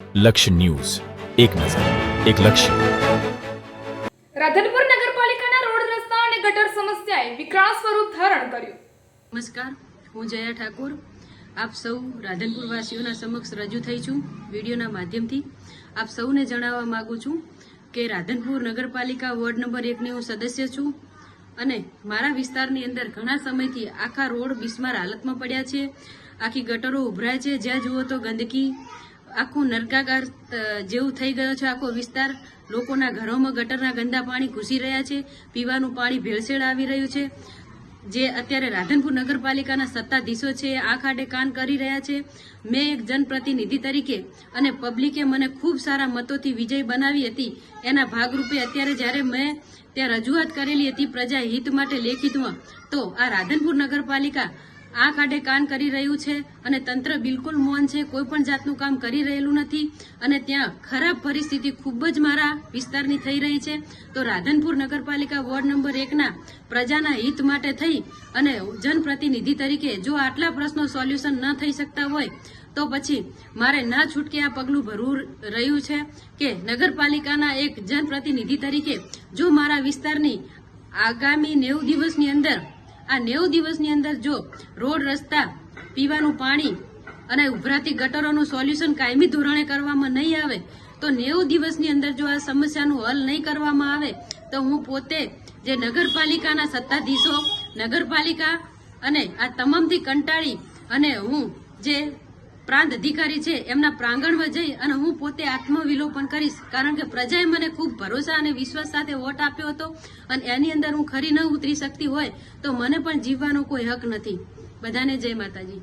લક્ષ્ય ન્યૂઝ, એક નજર, એક લક્ષ્ય. રાધનપુર નગરપાલિકાના રોડ રસ્તા અને ગટર સમસ્યાએ વિકરાળ સ્વરૂપ ધારણ કર્યું. નમસ્કાર, હું જયા ઠાકોર આપ સૌ રાધનપુર વાસીઓના સમક્ષ રજૂ થઈ છું. વિડીયોના માધ્યમથી આપ સૌને જણાવવા માંગુ છું કે રાધનપુર નગરપાલિકા વોર્ડ નંબર 1ની હું સદસ્ય છું અને મારા વિસ્તારની અંદર ઘણા સમયથી આખા રોડ બિસ્માર હાલતમાં પડ્યા છે. આખી ગટરો ઉભરાય છે, જ્યાં જુઓ તો ગંદકી, આખું નર્કાગાર જેવું થઈ ગયો છે આખો વિસ્તાર. લોકોના ઘરોમાં ગટરના ગંદા પાણી ઘૂસી રહ્યા છે, પીવાનું પાણી ભેળસેળ આવી રહ્યું છે. જે અત્યારે રાધનપુર નગરપાલિકાના સત્તાધીશો છે આંખ આડે કાન કરી રહ્યા છે. મેં એક જનપ્રતિનિધિ તરીકે અને પબ્લિકે મને ખૂબ સારા મતોથી વિજય બનાવી હતી. એના ભાગરૂપે અત્યારે જ્યારે મેં ત્યાં રજૂઆત કરેલી હતી પ્રજા હિત માટે લેખિતમાં, તો આ રાધનપુર નગરપાલિકા આંખ આડે કાન કરી રહ્યું છે અને તંત્ર બિલકુલ મૌન છે, કોઈ પણ જાતનું કામ કરી રહેલું નથી અને ત્યાં ખરાબ પરિસ્થિતિ ખૂબ જ મારા વિસ્તારની થઈ રહી છે. તો રાધનપુર નગરપાલિકા વોર્ડ નંબર 1ના પ્રજાના હિત માટે થઈ અને જનપ્રતિનિધિ તરીકે જો આટલા પ્રશ્નો સોલ્યુશન ન થઈ શકતા હોય તો પછી મારે ના છૂટકે આ પગલું ભરવું રહ્યું છે કે નગરપાલિકાના એક જનપ્રતિનિધિ તરીકે જો મારા વિસ્તારની આગામી 90 દિવસની અંદર આ 90 દિવસની અંદર જો રોડ, રસ્તા, પીવાનું પાણી અને ઉભરાતી ગટરોનું સોલ્યુશન કાયમી ધોરણે કરવામાં નહીં આવે તો 90 દિવસની અંદર જો આ સમસ્યાનું હલ નહીં કરવામાં આવે તો હું પોતે જે નગરપાલિકાના સત્તાધીશો, નગરપાલિકા અને આ તમામથી કંટાળી અને હું જે પ્રાંત અધિકારી છે એમના પ્રાંગણમાં જઈ અને હું પોતે આત્મવિલોપન કરીશ. કારણ કે પ્રજાએ મને ખૂબ ભરોસા અને વિશ્વાસ સાથે વોટ આપ્યો હતો અને એની અંદર હું ખરી ન ઉતરી શકતી હોય તો મને પણ જીવવાનો કોઈ હક નથી. બધાને જય માતાજી.